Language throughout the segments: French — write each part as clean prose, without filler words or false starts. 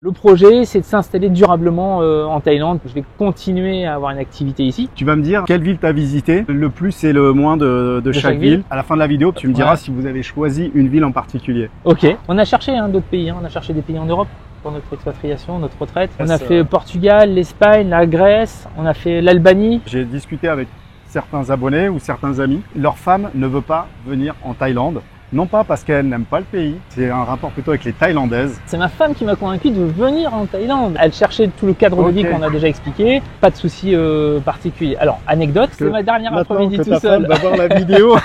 Le projet, c'est de s'installer durablement en Thaïlande. Je vais continuer à avoir une activité ici. Tu vas me dire quelle ville tu as visité, le plus et le moins de chaque ville. À la fin de la vidéo, tu me diras si vous avez choisi une ville en particulier. Ok. On a cherché d'autres pays. On a cherché des pays en Europe pour notre expatriation, notre retraite. On a fait Portugal, l'Espagne, la Grèce. On a fait l'Albanie. J'ai discuté avec certains abonnés ou certains amis. Leur femme ne veut pas venir en Thaïlande. Non pas parce qu'elle n'aime pas le pays, c'est un rapport plutôt avec les Thaïlandaises. C'est ma femme qui m'a convaincu de venir en Thaïlande. Elle cherchait tout le cadre de vie qu'on a déjà expliqué, pas de soucis particuliers. Alors, anecdote, c'est ma dernière après-midi tout seul. Maintenant que ta femme va voir la vidéo.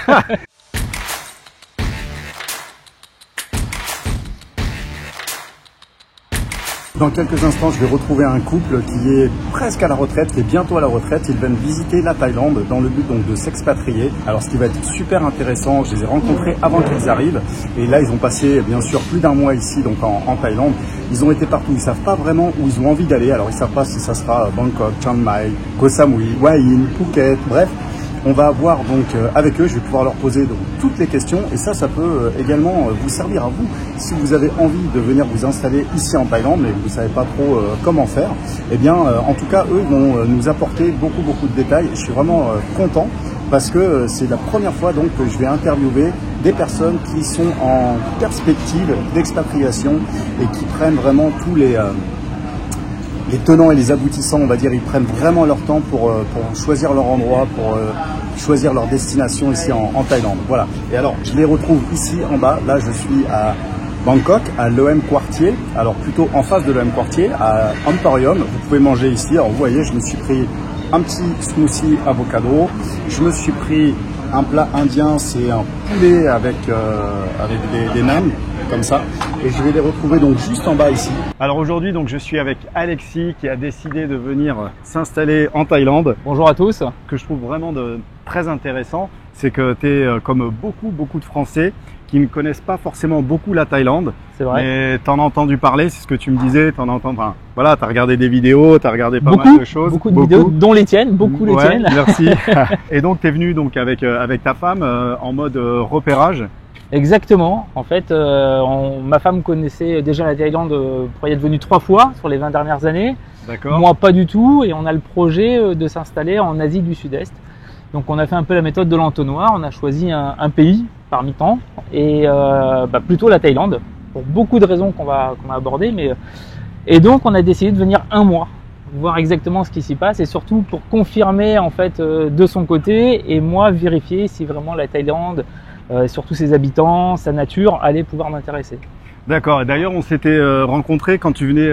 Dans quelques instants, je vais retrouver un couple qui est presque à la retraite, qui est bientôt à la retraite. Ils viennent visiter la Thaïlande dans le but donc de s'expatrier. Alors ce qui va être super intéressant, je les ai rencontrés avant qu'ils arrivent. Et là, ils ont passé bien sûr plus d'un mois ici donc en Thaïlande. Ils ont été partout, ils savent pas vraiment où ils ont envie d'aller. Alors ils savent pas si ça sera Bangkok, Chiang Mai, Koh Samui, Hua Hin, Phuket, bref. On va voir donc avec eux, je vais pouvoir leur poser donc toutes les questions et ça peut également vous servir à vous si vous avez envie de venir vous installer ici en Thaïlande mais vous ne savez pas trop comment faire. Eh bien, en tout cas, eux vont nous apporter beaucoup de détails. Je suis vraiment content parce que c'est la première fois donc que je vais interviewer des personnes qui sont en perspective d'expatriation et qui prennent vraiment tous les tenants et les aboutissants, on va dire, ils prennent vraiment leur temps pour choisir leur endroit, pour choisir leur destination ici en Thaïlande. Voilà. Et alors, je les retrouve ici en bas. Là, je suis à Bangkok, à l'EM Quartier. Alors, plutôt en face de l'EM Quartier, à Emporium. Vous pouvez manger ici. Alors, vous voyez, je me suis pris un petit smoothie avocado. Je me suis pris un plat indien, c'est un poulet avec des nanes, comme ça. Et je vais les retrouver donc juste en bas ici. Alors aujourd'hui, donc je suis avec Alexis qui a décidé de venir s'installer en Thaïlande. Bonjour à tous. Ce que je trouve vraiment très intéressant, c'est que tu es comme beaucoup de Français qui ne connaissent pas forcément beaucoup la Thaïlande. C'est vrai. Mais tu en as entendu parler, c'est ce que tu me disais, tu as regardé des vidéos, tu as regardé pas mal de choses. Beaucoup de vidéos, dont les tiennes, les tiennes. Merci. Et donc tu es venu donc avec ta femme en mode repérage. Exactement. En fait, ma femme connaissait déjà la Thaïlande pour y être venue 3 fois sur les 20 dernières années. D'accord. Moi, pas du tout. Et on a le projet de s'installer en Asie du Sud-Est. Donc, on a fait un peu la méthode de l'entonnoir. On a choisi un pays parmi tant et plutôt la Thaïlande pour beaucoup de raisons qu'on va aborder. Et donc, on a décidé de venir 1 mois, voir exactement ce qui s'y passe et surtout pour confirmer en fait de son côté et moi vérifier si vraiment la Thaïlande surtout ses habitants, sa nature, allait pouvoir m'intéresser. D'accord. Et d'ailleurs, on s'était rencontrés quand tu venais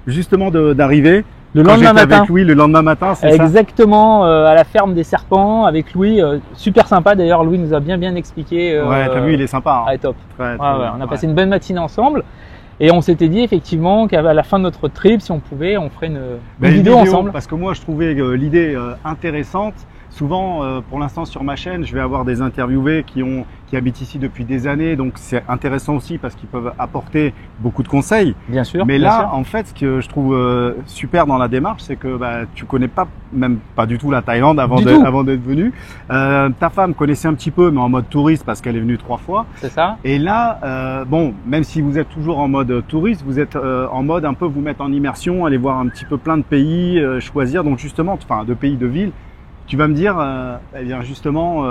justement d'arriver. Le lendemain matin. Avec Louis, le lendemain matin, c'est ça? Exactement, à la ferme des serpents avec Louis. Super sympa d'ailleurs, Louis nous a bien expliqué. Ouais, t'as vu, il est sympa. Hein. Ah, top. On a passé une bonne matinée ensemble. Et on s'était dit effectivement qu'à la fin de notre trip, si on pouvait, on ferait une vidéo ensemble. Parce que moi, je trouvais l'idée intéressante. Souvent, pour l'instant sur ma chaîne, je vais avoir des interviewés qui habitent ici depuis des années, donc c'est intéressant aussi parce qu'ils peuvent apporter beaucoup de conseils. Bien sûr. Mais là, en fait, ce que je trouve super dans la démarche, c'est que tu connais même pas du tout la Thaïlande avant d'être venu. Ta femme connaissait un petit peu, mais en mode touriste parce qu'elle est venue 3 fois. C'est ça. Et là, même si vous êtes toujours en mode touriste, vous êtes en mode un peu vous mettre en immersion, aller voir un petit peu plein de pays, choisir donc justement, de pays, de villes. Tu vas me dire, justement,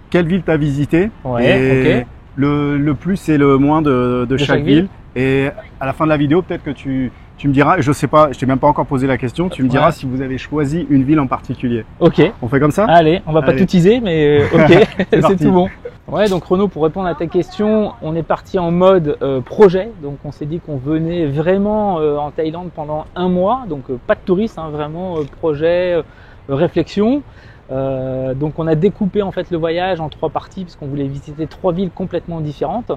quelle ville tu as visité et le plus et le moins de chaque ville. Et à la fin de la vidéo, peut-être que tu me diras, je sais pas, je t'ai même pas encore posé la question, tu me diras si vous avez choisi une ville en particulier. Ok. On fait comme ça? Allez, on va pas tout teaser, mais ok, c'est tout bon. Ouais, donc Renaud, pour répondre à ta question, on est parti en mode projet. Donc on s'est dit qu'on venait vraiment en Thaïlande pendant 1 mois, donc pas de touristes, vraiment projet, réflexion. Donc on a découpé en fait le voyage en 3 parties puisqu'on voulait visiter 3 villes complètement différentes.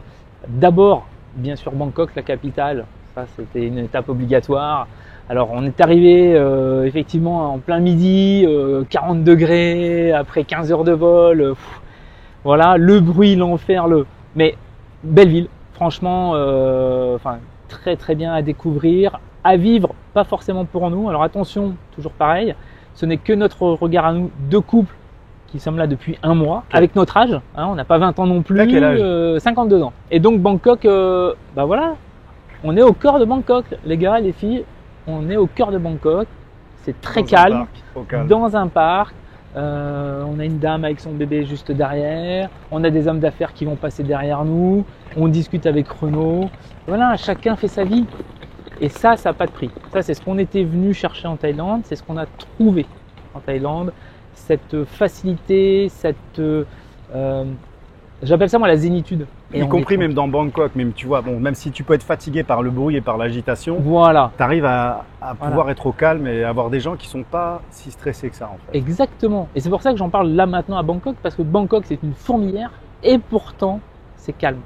D'abord, bien sûr Bangkok, la capitale, ça c'était une étape obligatoire. Alors on est arrivé effectivement en plein midi, 40 degrés, après 15 heures de vol, voilà, le bruit, l'enfer, mais belle ville, franchement, très bien à découvrir, à vivre, pas forcément pour nous. Alors attention, toujours pareil, ce n'est que notre regard à nous, 2 couples qui sommes là depuis 1 mois, avec notre âge, on n'a pas 20 ans non plus, 52 ans. Et donc Bangkok, voilà, On est au cœur de Bangkok, les gars, les filles. On est au cœur de Bangkok. C'est très calme, dans un parc. On a une dame avec son bébé juste derrière. On a des hommes d'affaires qui vont passer derrière nous. On discute avec Renaud. Voilà, chacun fait sa vie. Et ça n'a pas de prix. Ça, c'est ce qu'on était venu chercher en Thaïlande. C'est ce qu'on a trouvé en Thaïlande. Cette facilité, cette... j'appelle ça moi la zénitude. Y compris même dans Bangkok, même tu vois, bon, même si tu peux être fatigué par le bruit et par l'agitation, voilà. Tu arrives à pouvoir être au calme et avoir des gens qui sont pas si stressés que ça en fait. Exactement. Et c'est pour ça que j'en parle là maintenant à Bangkok, parce que Bangkok c'est une fourmilière et pourtant c'est calme.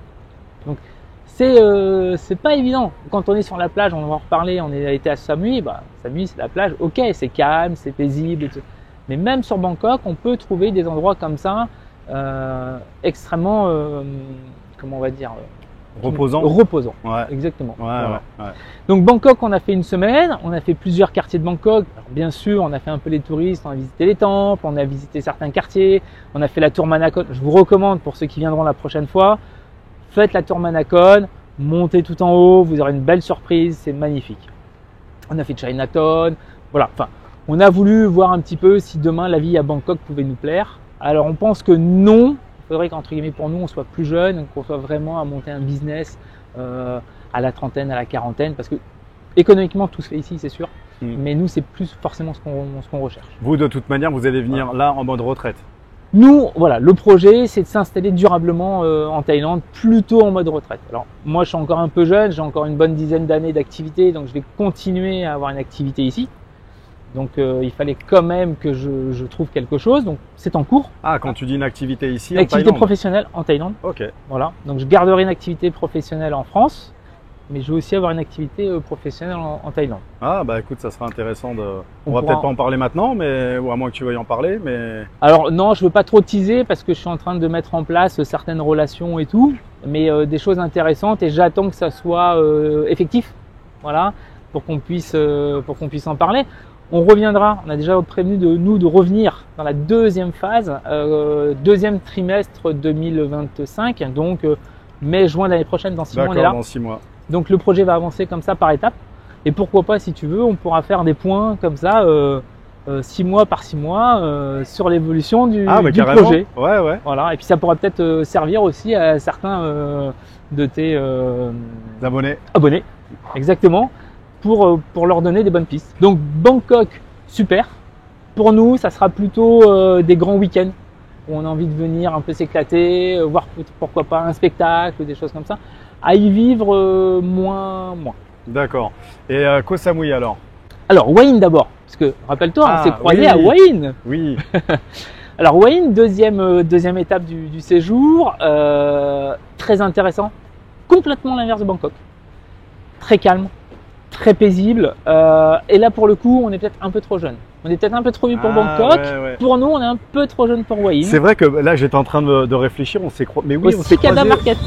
Donc c'est pas évident. Quand on est sur la plage, on va en reparler, on a été à Samui, Samui c'est la plage, ok, c'est calme, c'est paisible, etc. Mais même sur Bangkok, on peut trouver des endroits comme ça extrêmement comment on va dire reposant. Ouais. Exactement. Ouais, voilà. Ouais. Donc Bangkok, on a fait une semaine, on a fait plusieurs quartiers de Bangkok. Alors, bien sûr, on a fait un peu les touristes, on a visité les temples, on a visité certains quartiers, on a fait la tour Manakon. Je vous recommande pour ceux qui viendront la prochaine fois, faites la tour Manakon, montez tout en haut, vous aurez une belle surprise, c'est magnifique. On a fait Chinatown, voilà. Enfin, on a voulu voir un petit peu si demain la vie à Bangkok pouvait nous plaire. Alors on pense que non. Il faudrait qu'entre guillemets pour nous on soit plus jeune, qu'on soit vraiment à monter un business à la trentaine, à la quarantaine, parce que économiquement tout se fait ici c'est sûr, mais nous c'est plus forcément ce qu'on recherche. Vous de toute manière vous allez venir là en mode retraite. Nous voilà, le projet c'est de s'installer durablement en Thaïlande, plutôt en mode retraite. Alors moi je suis encore un peu jeune, j'ai encore une bonne dizaine d'années d'activité, donc je vais continuer à avoir une activité ici. Donc il fallait quand même que je trouve quelque chose, donc c'est en cours. Ah, quand tu dis une activité ici, une activité professionnelle en Thaïlande. Ok. Voilà, donc je garderai une activité professionnelle en France, mais je vais aussi avoir une activité professionnelle en Thaïlande. Ah bah écoute, ça sera intéressant de... On va peut-être pas en parler maintenant, mais ou à moins que tu veuilles en parler, mais... Alors non, je veux pas trop teaser parce que je suis en train de mettre en place certaines relations et tout, mais des choses intéressantes et j'attends que ça soit effectif, voilà, pour qu'on puisse en parler. On reviendra, on a déjà prévenu de revenir dans la deuxième phase, deuxième trimestre 2025, donc mai-juin l'année prochaine, dans 6 mois on est là. Dans 6 mois. Donc le projet va avancer comme ça par étapes. Et pourquoi pas, si tu veux, on pourra faire des points comme ça, 6 mois par 6 mois, sur l'évolution du projet. Ouais, ouais. Voilà. Et puis ça pourra peut-être servir aussi à certains de tes abonnés. Exactement. Pour leur donner des bonnes pistes. Donc Bangkok, super. Pour nous, ça sera plutôt des grands week-ends où on a envie de venir un peu s'éclater, voir pourquoi pas un spectacle, des choses comme ça. À y vivre moins. D'accord. Et Koh Samui alors? Alors Hua Hin d'abord, parce que rappelle-toi, on s'est croisés à Hua Hin. Oui. Alors Hua Hin, deuxième étape du séjour, très intéressant, complètement l'inverse de Bangkok, très calme. Très paisible, et là pour le coup on est peut-être un peu trop jeune. On est peut-être un peu trop vieux pour Bangkok. Ouais. Pour nous on est un peu trop jeune pour Hua Hin. C'est vrai que là j'étais en train de réfléchir, on s'est croisé. Mais oui, au Cicada Market.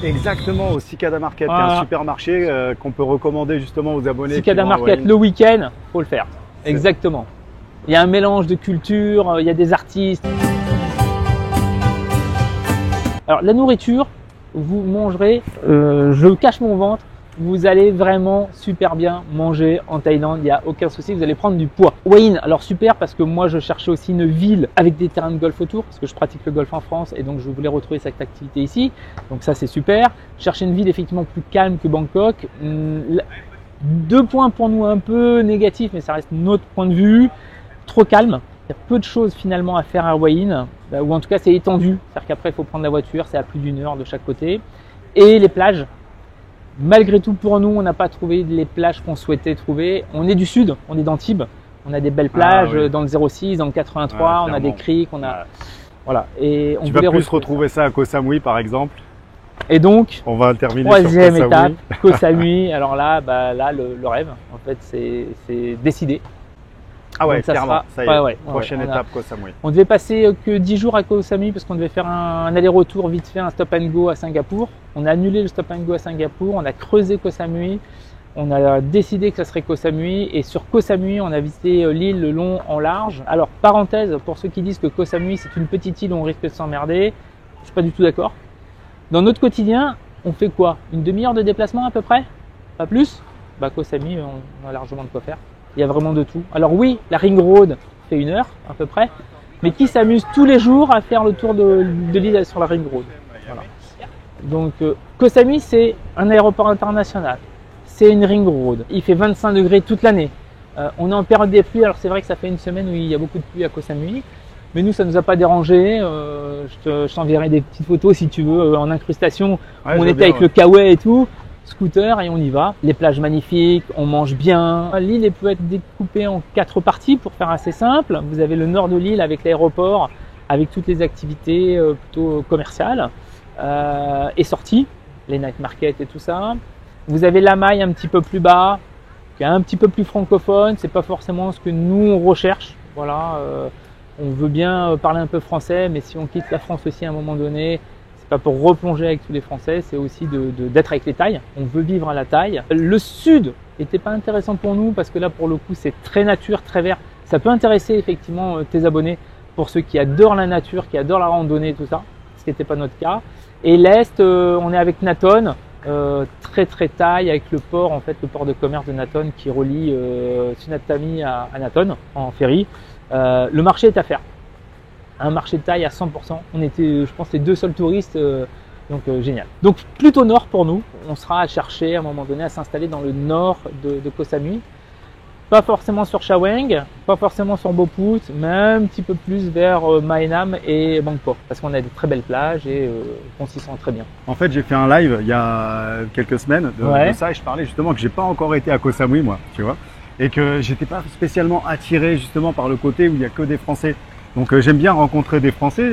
Exactement, au Cicada Market, qui est un supermarché qu'on peut recommander justement aux abonnés. Cicada Market le week-end, faut le faire. Exactement. Il y a un mélange de culture, il y a des artistes. Alors la nourriture, vous mangerez, je cache mon ventre. Vous allez vraiment super bien manger en Thaïlande, il n'y a aucun souci, vous allez prendre du poids. Hua Hin, alors super parce que moi je cherchais aussi une ville avec des terrains de golf autour, parce que je pratique le golf en France et donc je voulais retrouver cette activité ici. Donc ça c'est super. Chercher une ville effectivement plus calme que Bangkok. 2 points pour nous un peu négatifs, mais ça reste notre point de vue. Trop calme. Il y a peu de choses finalement à faire à Hua Hin, ou en tout cas c'est étendu. C'est-à-dire qu'après il faut prendre la voiture, c'est à plus d'1 heure de chaque côté. Et les plages. Malgré tout, pour nous, on n'a pas trouvé les plages qu'on souhaitait trouver. On est du sud, on est d'Antibes. On a des belles plages dans le 06, dans le 83, on a des criques, on a... Voilà. Et on tu vas plus retrouver ça à Koh Samui, par exemple. Et donc, on va terminer troisième étape, Koh Samui. Alors là, le rêve, en fait, c'est décidé. Ah ouais, clairement, ça y est. Prochaine étape, Koh Samui. On devait passer que 10 jours à Koh Samui parce qu'on devait faire un aller-retour vite fait, un stop and go à Singapour. On a annulé le stop and go à Singapour, on a creusé Koh Samui, on a décidé que ça serait Koh Samui et sur Koh Samui, on a visité l'île le long en large. Alors, parenthèse, pour ceux qui disent que Koh Samui c'est une petite île où on risque de s'emmerder, je suis pas du tout d'accord. Dans notre quotidien, on fait quoi? Une demi-heure de déplacement à peu près? pas plus. Bah, Koh Samui, on a largement de quoi faire. Il y a vraiment de tout. Alors oui, la Ring Road fait 1 heure à peu près, mais qui s'amuse tous les jours à faire le tour de l'île sur la Ring Road. Voilà. Donc Koh Samui, c'est un aéroport international, c'est une Ring Road. Il fait 25 degrés toute l'année. On est en période des pluies, alors c'est vrai que ça fait une semaine où il y a beaucoup de pluie à Koh Samui, mais nous ça nous a pas dérangé. Je t'enverrai des petites photos si tu veux en incrustation. Ouais, on était avec le kawaii et tout. Scooter et on y va. Les plages magnifiques, on mange bien. L'île peut être découpée en 4 parties pour faire assez simple. Vous avez le nord de l'île avec l'aéroport, avec toutes les activités plutôt commerciales et sorties, les night markets et tout ça. Vous avez la Maille un petit peu plus bas, qui est un petit peu plus francophone. C'est pas forcément ce que nous on recherche. Voilà, on veut bien parler un peu français, mais si on quitte la France aussi à un moment donné, pas pour replonger avec tous les Français, c'est aussi d'être avec les Thaïs. On veut vivre à la Thaï. Le sud n'était pas intéressant pour nous parce que là, pour le coup, c'est très nature, très vert. Ça peut intéresser effectivement tes abonnés pour ceux qui adorent la nature, qui adorent la randonnée, tout ça, ce qui n'était pas notre cas. Et l'est, on est avec Naton, très très Thaï, avec le port, en fait, le port de commerce de Naton qui relie Sunattami à Naton en ferry. Le marché est à faire. Un marché de Thaï à 100%. On était, je pense, les 2 seuls touristes, donc génial. Donc plutôt nord pour nous. On sera à chercher à un moment donné à s'installer dans le nord de Koh Samui. Pas forcément sur Chaweng, pas forcément sur Boh Put, mais un petit peu plus vers Mae Nam et Bangkok, parce qu'on a de très belles plages et on s'y sent très bien. En fait, j'ai fait un live il y a quelques semaines de ça et je parlais justement que j'ai pas encore été à Koh Samui, moi, tu vois, et que j'étais pas spécialement attiré justement par le côté où il y a que des Français. Donc j'aime bien rencontrer des Français,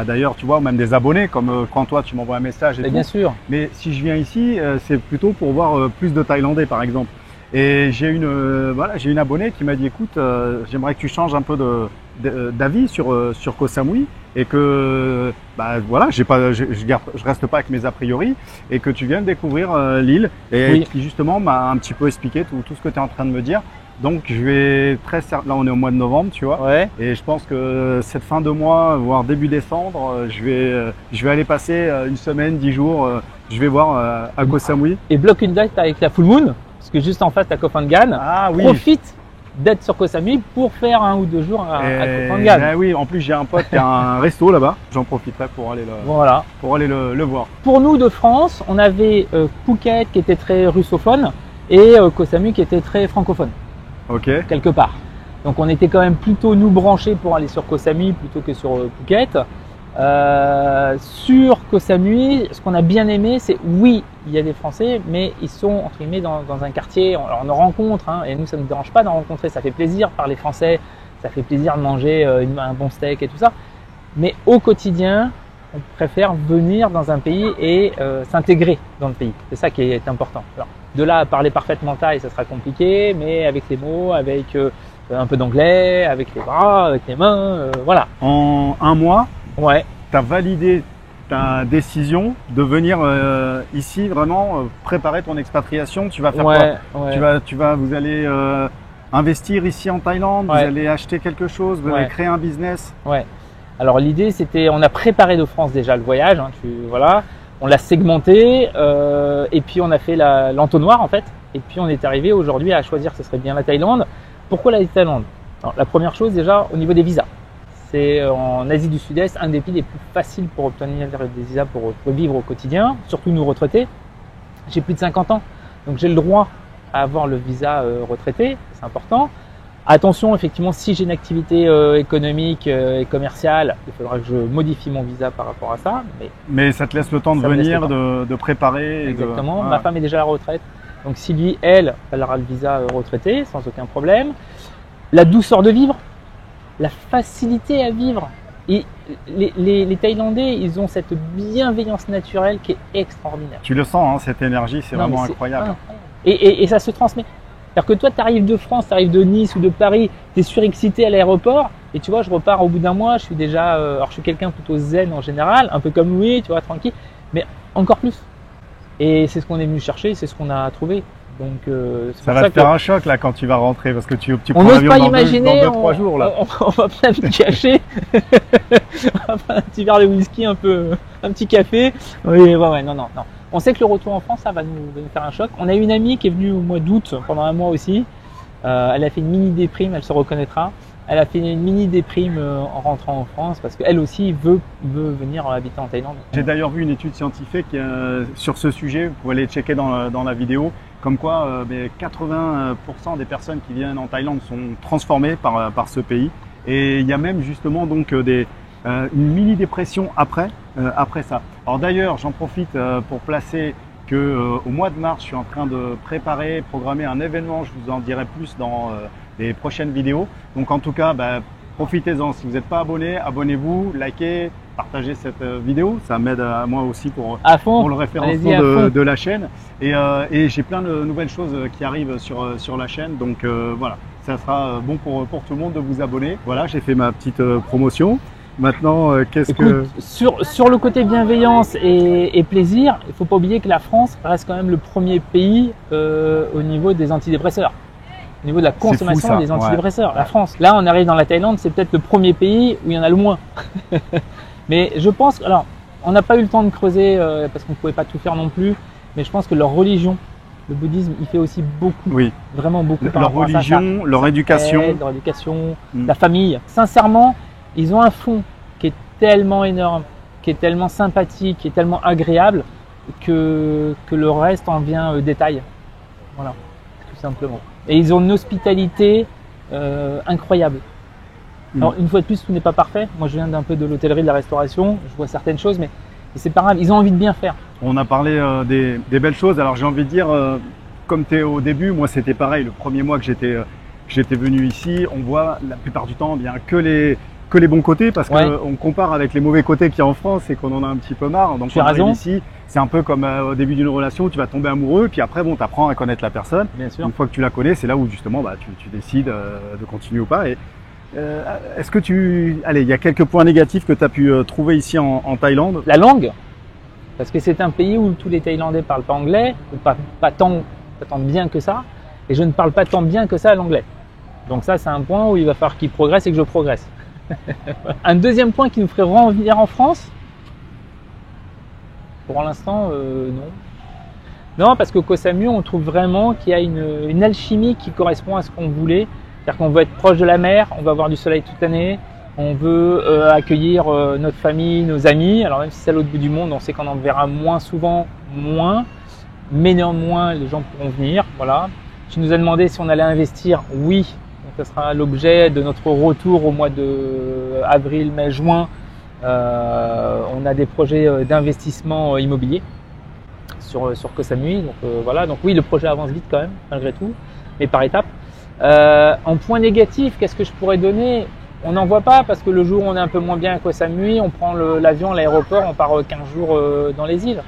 d'ailleurs tu vois, même des abonnés, comme quand toi tu m'envoies un message et tout. Bien sûr. Mais si je viens ici, c'est plutôt pour voir plus de Thaïlandais par exemple. Et j'ai une abonnée qui m'a dit écoute, j'aimerais que tu changes un peu d'avis sur Koh Samui et que voilà, je reste pas avec mes a priori et que tu viennes découvrir l'île et qui justement m'a un petit peu expliqué tout ce que tu es en train de me dire. Donc je vais là on est au mois de novembre, tu vois, et je pense que cette fin de mois, voire début décembre, je vais aller passer 1 semaine, 10 jours, je vais voir à Koh Samui. Et bloque une date avec la full moon, parce que juste en face t'as Koh Phangan. Ah oui. Profite d'être sur Koh Samui pour faire 1 ou 2 jours à Koh Phangan. Oui, en plus j'ai un pote qui a un resto là-bas, j'en profiterai pour aller le voir. Pour nous de France, on avait Phuket qui était très russophone et Koh Samui qui était très francophone. Quelque part. Donc on était quand même plutôt nous branchés pour aller sur Koh Samui plutôt que sur Phuket. Sur Koh Samui, ce qu'on a bien aimé, c'est oui, il y a des Français, mais ils sont entre guillemets dans un quartier. Alors on en rencontre, hein, et nous ça ne nous dérange pas d'en rencontrer. Ça fait plaisir par les Français, ça fait plaisir de manger un bon steak et tout ça. Mais au quotidien, on préfère venir dans un pays et s'intégrer dans le pays. C'est ça qui est important. Alors, de là à parler parfaitement thaï, ça sera compliqué, mais avec les mots, avec un peu d'anglais, avec les bras, avec les mains, voilà. En 1 mois, tu as validé ta décision de venir ici vraiment préparer ton expatriation. Tu vas faire quoi? Vous allez investir ici en Thaïlande, vous allez acheter quelque chose, vous allez créer un business. Alors l'idée c'était, on a préparé de France déjà le voyage, hein, on l'a segmenté et puis on a fait l'entonnoir en fait. Et puis on est arrivé aujourd'hui à choisir que ce serait bien la Thaïlande. Pourquoi la Thaïlande? Alors, la première chose déjà au niveau des visas. C'est en Asie du Sud-Est un des pays les plus faciles pour obtenir des visas pour vivre au quotidien, surtout nous retraités. J'ai plus de 50 ans, donc j'ai le droit à avoir le visa retraité, c'est important. Attention, effectivement, si j'ai une activité économique et commerciale, il faudra que je modifie mon visa par rapport à ça. Mais ça te laisse le temps de venir, de préparer. Exactement. Ma femme est déjà à la retraite. Donc Sylvie, elle aura le visa retraité sans aucun problème. La douceur de vivre, la facilité à vivre. Et les Thaïlandais, ils ont cette bienveillance naturelle qui est extraordinaire. Tu le sens, hein, cette énergie, c'est vraiment incroyable. Et ça se transmet. C'est-à-dire que toi, tu arrives de France, tu arrives de Nice ou de Paris, tu es surexcité à l'aéroport et tu vois, je repars au bout d'un mois, je suis déjà, alors je suis quelqu'un plutôt zen en général, un peu comme Louis, tu vois, tranquille, mais encore plus. Et c'est ce qu'on est venu chercher, c'est ce qu'on a trouvé. Donc ça va te faire un choc là quand tu vas rentrer parce que tu prends on n'ose l'avion pas dans imaginer, 2-3 jours là. On va bien me cacher, un petit verre de whisky, un petit café. Oui, non. On sait que le retour en France, ça va nous faire un choc. On a une amie qui est venue au mois d'août, pendant un mois aussi. Elle a fait une mini déprime, elle se reconnaîtra. Elle a fait une mini déprime en rentrant en France parce qu'elle aussi veut venir habiter en Thaïlande. J'ai d'ailleurs vu une étude scientifique sur ce sujet, vous pouvez aller checker dans la vidéo, comme quoi 80% des personnes qui viennent en Thaïlande sont transformées par ce pays. Et il y a même justement donc une mini dépression après ça. Alors d'ailleurs, j'en profite pour placer au mois de mars, je suis en train de programmer un événement, je vous en dirai plus dans les prochaines vidéos. Donc en tout cas, profitez-en. Si vous n'êtes pas abonné, abonnez-vous, likez, partagez cette vidéo. Ça m'aide à moi aussi pour le référencement de la chaîne. Et j'ai plein de nouvelles choses qui arrivent sur la chaîne. Donc voilà, ça sera bon pour tout le monde de vous abonner. Voilà, j'ai fait ma petite promotion. Maintenant, sur le côté bienveillance et plaisir, il ne faut pas oublier que la France reste quand même le premier pays au niveau des antidépresseurs. Au niveau de la consommation des antidépresseurs, la France. Là, on arrive dans la Thaïlande, c'est peut-être le premier pays où il y en a le moins. Mais je pense, alors, on n'a pas eu le temps de creuser parce qu'on ne pouvait pas tout faire non plus, mais je pense que leur religion, le bouddhisme, il fait aussi beaucoup, vraiment beaucoup. Leur religion, leur éducation, la famille. Sincèrement, ils ont un fond qui est tellement énorme, qui est tellement sympathique, qui est tellement agréable que le reste en vient détail. Voilà, tout simplement. Et ils ont une hospitalité incroyable. Alors une fois de plus, tout n'est pas parfait. Moi, je viens d'un peu de l'hôtellerie, de la restauration. Je vois certaines choses, mais c'est pas grave. Ils ont envie de bien faire. On a parlé des belles choses. Alors j'ai envie de dire, comme tu es au début, moi c'était pareil. Le premier mois que j'étais venu ici, on voit la plupart du temps bien que les bons côtés parce qu'on compare avec les mauvais côtés qu'il y a en France et qu'on en a un petit peu marre. Donc tu as raison. Ici, c'est un peu comme au début d'une relation où tu vas tomber amoureux, puis après, tu apprends à connaître la personne. Bien sûr. Une fois que tu la connais, c'est là où justement tu décides de continuer ou pas. Et est-ce que il y a quelques points négatifs que tu as pu trouver ici en Thaïlande? La langue, parce que c'est un pays où tous les Thaïlandais parlent pas anglais, ou pas tant bien que ça, et je ne parle pas tant bien que ça l'anglais. Donc ça, c'est un point où il va falloir qu'il progresse et que je progresse. Un deuxième point qui nous ferait revenir en France, pour l'instant, non. Non, parce qu'au Koh Samui, on trouve vraiment qu'il y a une alchimie qui correspond à ce qu'on voulait. C'est-à-dire qu'on veut être proche de la mer, on veut avoir du soleil toute l'année, on veut accueillir notre famille, nos amis. Alors même si c'est à l'autre bout du monde, on sait qu'on en verra moins souvent, mais néanmoins, les gens pourront venir. Voilà. Tu nous as demandé si on allait investir. Oui. Donc, ce sera l'objet de notre retour au mois de avril, mai, juin. On a des projets d'investissement immobilier sur Koh Samui. Donc voilà. Donc oui, le projet avance vite quand même, malgré tout, mais par étapes. En point négatif, qu'est-ce que je pourrais donner? On n'en voit pas parce que le jour où on est un peu moins bien à Koh Samui, on prend l'avion à l'aéroport, on part 15 jours dans les îles.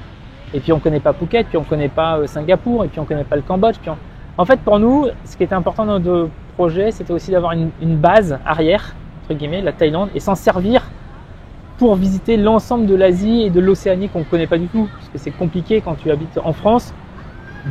Et puis on ne connaît pas Phuket, puis on ne connaît pas Singapour, et puis on ne connaît pas le Cambodge. En fait, pour nous, ce qui était important dans notre projet, c'était aussi d'avoir une base arrière, entre guillemets, la Thaïlande, et s'en servir pour visiter l'ensemble de l'Asie et de l'Océanie qu'on ne connaît pas du tout. Parce que c'est compliqué quand tu habites en France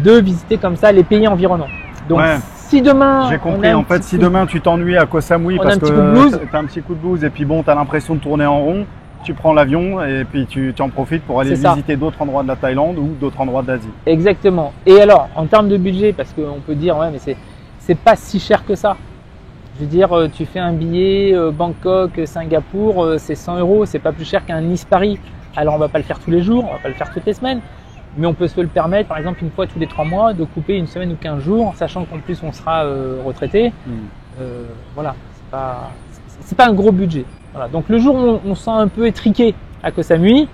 de visiter comme ça les pays environnants. Donc si demain… J'ai compris, en fait, si demain tu t'ennuies à Koh Samui parce que tu as un petit coup de blues et puis bon, tu as l'impression de tourner en rond, tu prends l'avion et puis tu en profites pour aller visiter d'autres endroits de la Thaïlande ou d'autres endroits d'Asie. Exactement. Et alors, en termes de budget, parce qu'on peut dire, ouais, mais c'est pas si cher que ça. Je veux dire, tu fais un billet Bangkok, Singapour, c'est 100 €, c'est pas plus cher qu'un Nice-Paris. Alors, on va pas le faire tous les jours, on va pas le faire toutes les semaines, mais on peut se le permettre, par exemple, une fois tous les 3 mois, de couper une semaine ou 15 jours, sachant qu'en plus, on sera retraité. Voilà, c'est pas un gros budget. Voilà. Donc, le jour où on se sent un peu étriqué à Koh Samui,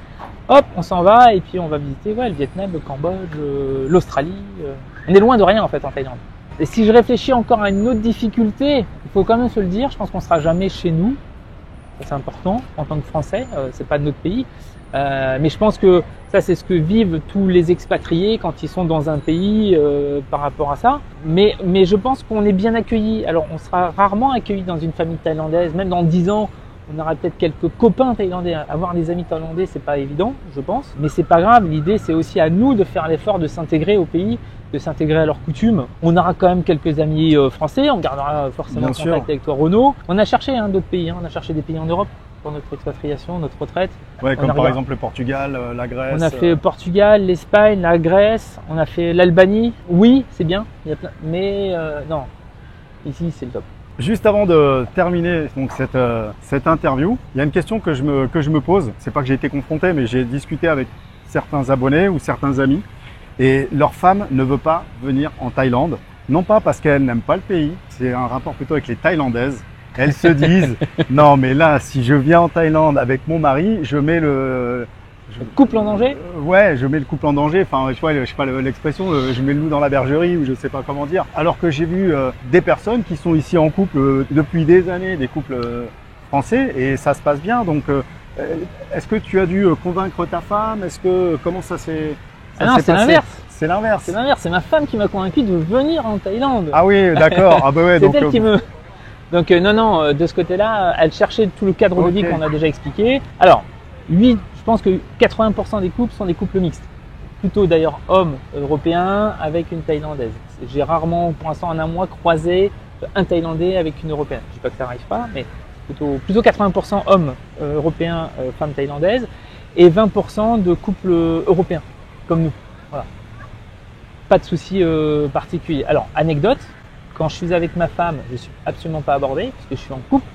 hop, on s'en va et puis on va visiter le Vietnam, le Cambodge, l'Australie. On est loin de rien en fait en Thaïlande. Et si je réfléchis encore à une autre difficulté, il faut quand même se le dire, je pense qu'on ne sera jamais chez nous. C'est important en tant que Français, c'est pas de notre pays. Mais je pense que ça, c'est ce que vivent tous les expatriés quand ils sont dans un pays par rapport à ça. Mais je pense qu'on est bien accueillis. Alors, on sera rarement accueillis dans une famille thaïlandaise. Même dans 10 ans, on aura peut-être quelques copains thaïlandais. Avoir des amis thaïlandais, c'est pas évident, je pense. Mais c'est pas grave. L'idée, c'est aussi à nous de faire l'effort de s'intégrer au pays, de s'intégrer à leurs coutumes. On aura quand même quelques amis français. On gardera forcément contact avec toi, Renaud. On a cherché d'autres pays. On a cherché des pays en Europe. pour notre expatriation, notre retraite. Ouais, comme par exemple le Portugal, la Grèce. On a fait le Portugal, l'Espagne, la Grèce, on a fait l'Albanie. Oui, c'est bien, il y a plein, mais non, ici c'est le top. Juste avant de terminer donc cette interview, il y a une question que je me pose. C'est pas que j'ai été confronté, mais j'ai discuté avec certains abonnés ou certains amis et leur femme ne veut pas venir en Thaïlande. Non pas parce qu'elle n'aime pas le pays, c'est un rapport plutôt avec les Thaïlandaises. Elles se disent non mais là si je viens en Thaïlande avec mon mari, je mets le couple en danger. Ouais, je mets le couple en danger. Enfin, je sais pas l'expression, je mets le loup dans la bergerie ou je sais pas comment dire. Alors que j'ai vu des personnes qui sont ici en couple depuis des années, des couples français, et ça se passe bien. Donc, est-ce que tu as dû convaincre ta femme? Comment ça s'est non, c'est l'inverse. C'est l'inverse. C'est l'inverse. C'est ma femme qui m'a convaincu de venir en Thaïlande. Ah oui, d'accord. Ah bah ouais. C'est elle qui me. Donc non, de ce côté-là, elle cherchait tout le cadre de vie qu'on a déjà expliqué. Alors, lui, je pense que 80% des couples sont des couples mixtes. Plutôt d'ailleurs hommes européens avec une Thaïlandaise. J'ai rarement, pour l'instant en un mois, croisé un Thaïlandais avec une Européenne. Je ne dis pas que ça n'arrive pas, mais plutôt 80% hommes européens, femmes thaïlandaises, et 20% de couples européens, comme nous. Voilà. Pas de souci particulier. Alors, anecdote, quand je suis avec ma femme, je ne suis absolument pas abordé, parce que je suis en couple.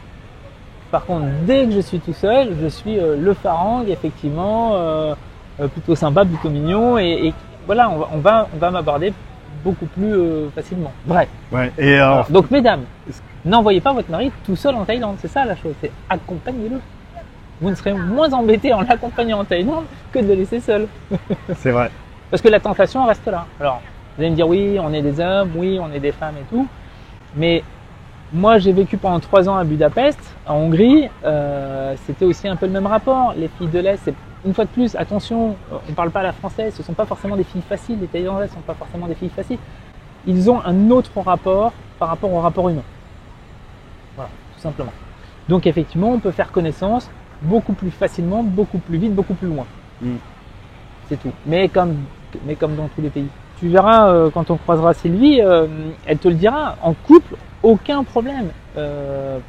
Par contre, dès que je suis tout seul, je suis le farang, effectivement, plutôt sympa, plutôt mignon, et voilà, on va m'aborder beaucoup plus facilement. Bref. Ouais, et alors... Donc, mesdames, n'envoyez pas votre mari tout seul en Thaïlande, c'est ça la chose, c'est accompagnez-le. Vous ne serez moins embêtés en l'accompagnant en Thaïlande que de le laisser seul. C'est vrai. Parce que la tentation reste là. Alors, vous allez me dire, oui, on est des hommes, oui, on est des femmes et tout, mais moi, j'ai vécu pendant 3 ans à Budapest, en Hongrie. C'était aussi un peu le même rapport. Les filles de l'Est, c'est une fois de plus, attention, on ne parle pas la française, ce ne sont pas forcément des filles faciles. Les Thaïlandaises ne sont pas forcément des filles faciles. Ils ont un autre rapport par rapport au rapport humain. Voilà, tout simplement. Donc, effectivement, on peut faire connaissance beaucoup plus facilement, beaucoup plus vite, beaucoup plus loin. C'est tout. Mais comme dans tous les pays. Tu verras, quand on croisera Sylvie, elle te le dira, en couple, aucun problème.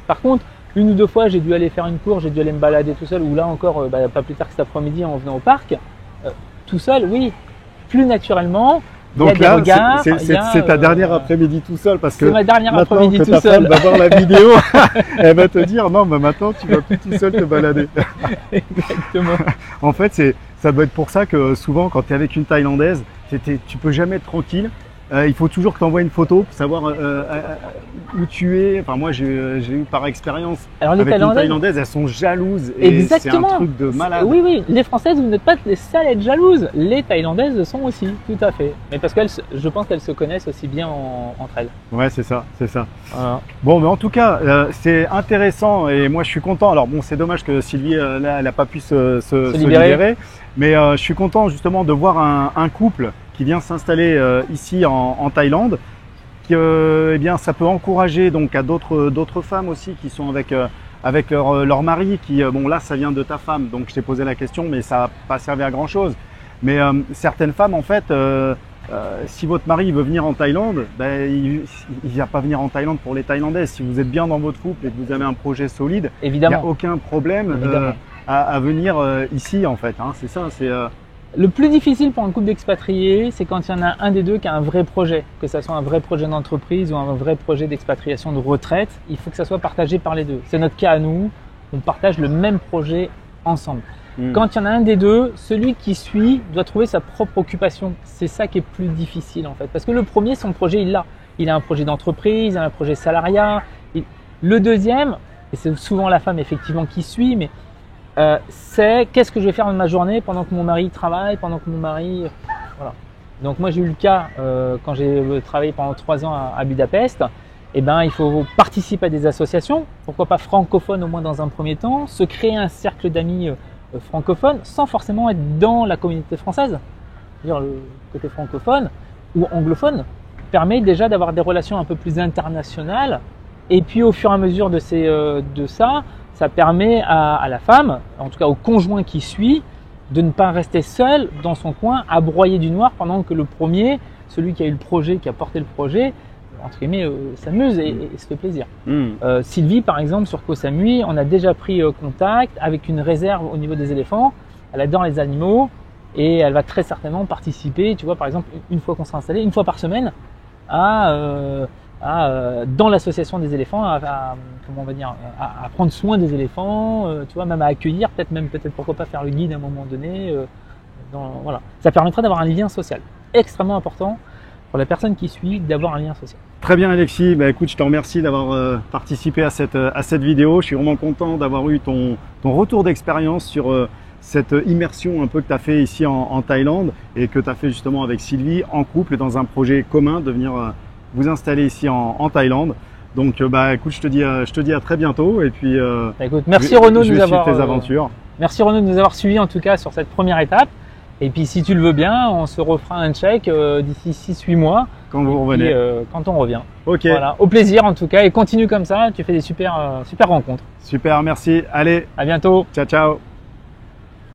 Par contre, 1 ou 2 fois, j'ai dû aller faire une course, j'ai dû aller me balader tout seul, ou là encore, pas plus tard que cet après-midi en venant au parc, tout seul, oui, plus naturellement. Donc là, c'est ta dernière après-midi tout seul, parce que c'est ma dernière après-midi tout seul. Ta femme va voir la vidéo, elle va te dire non, mais maintenant tu vas plus tout seul te balader. Exactement. En fait, ça doit être pour ça que souvent, quand tu es avec une Thaïlandaise, tu peux jamais être tranquille. Il faut toujours que tu envoies une photo pour savoir où tu es. Enfin, moi, j'ai eu par expérience. Alors, les Thaïlandaises, elles sont jalouses. Et c'est un truc de malade. Oui. Les Françaises, vous n'êtes pas les seules à être jalouses. Les Thaïlandaises le sont aussi, tout à fait. Mais parce que je pense qu'elles se connaissent aussi bien entre elles. Ouais, c'est ça. Voilà. Bon, mais en tout cas, c'est intéressant et moi, je suis content. Alors, bon, c'est dommage que Sylvie, là, elle n'a pas pu se libérer. Mais je suis content justement de voir un couple qui vient s'installer ici en Thaïlande, qui eh bien ça peut encourager donc à d'autres femmes aussi qui sont avec leur mari, qui bon là ça vient de ta femme, donc je t'ai posé la question mais ça n'a pas servi à grand chose. Mais certaines femmes en fait, si votre mari veut venir en Thaïlande, il ne va pas venir en Thaïlande pour les Thaïlandaises. Si vous êtes bien dans votre couple et que vous avez un projet solide, il n'y a aucun problème à venir ici en fait, hein, c'est ça, c'est le plus difficile pour un couple d'expatriés, c'est quand il y en a un des deux qui a un vrai projet, que ce soit un vrai projet d'entreprise ou un vrai projet d'expatriation de retraite. Il faut que ça soit partagé par les deux. C'est notre cas à nous, on partage le même projet ensemble. Quand il y en a un des deux, celui qui suit doit trouver sa propre occupation. C'est ça qui est plus difficile en fait. Parce que le premier, son projet, il l'a. Il a un projet d'entreprise, il a un projet salariat. Le deuxième, et c'est souvent la femme effectivement qui suit, mais c'est qu'est-ce que je vais faire de ma journée pendant que mon mari travaille, pendant que mon mari... Voilà. Donc moi j'ai eu le cas quand j'ai travaillé pendant 3 ans à Budapest, il faut participer à des associations, pourquoi pas francophones au moins dans un premier temps, se créer un cercle d'amis francophones sans forcément être dans la communauté française. C'est-à-dire le côté francophone ou anglophone permet déjà d'avoir des relations un peu plus internationales et puis au fur et à mesure de ça permet à la femme, en tout cas au conjoint qui suit, de ne pas rester seul dans son coin à broyer du noir pendant que le premier, celui qui a eu le projet, qui a porté le projet, entre guillemets, s'amuse et se fait plaisir. Sylvie, par exemple, sur Koh Samui, on a déjà pris contact avec une réserve au niveau des éléphants. Elle adore les animaux et elle va très certainement participer, tu vois, par exemple, une fois qu'on sera installé, une fois par semaine, dans l'association des éléphants, comment on va dire, à prendre soin des éléphants, tu vois, même à accueillir, peut-être pourquoi pas faire le guide à un moment donné. Voilà. Ça permettra d'avoir un lien social extrêmement important pour la personne qui suit, d'avoir un lien social. Très bien Alexis, bah, écoute, je te remercie d'avoir participé à cette vidéo. Je suis vraiment content d'avoir eu ton retour d'expérience sur cette immersion un peu que tu as fait ici en Thaïlande et que tu as fait justement avec Sylvie en couple dans un projet commun de venir vous installer ici en Thaïlande. Donc bah écoute, je te dis à très bientôt et puis écoute, merci Renaud de nous avoir tes aventures. Merci Renaud de nous avoir suivis en tout cas sur cette première étape. Et puis si tu le veux bien, on se refera un check d'ici 6-8 mois. Quand vous revenez. Puis, quand on revient. Ok. Voilà, au plaisir en tout cas et continue comme ça, tu fais des super rencontres. Super, merci. Allez. À bientôt. Ciao, ciao.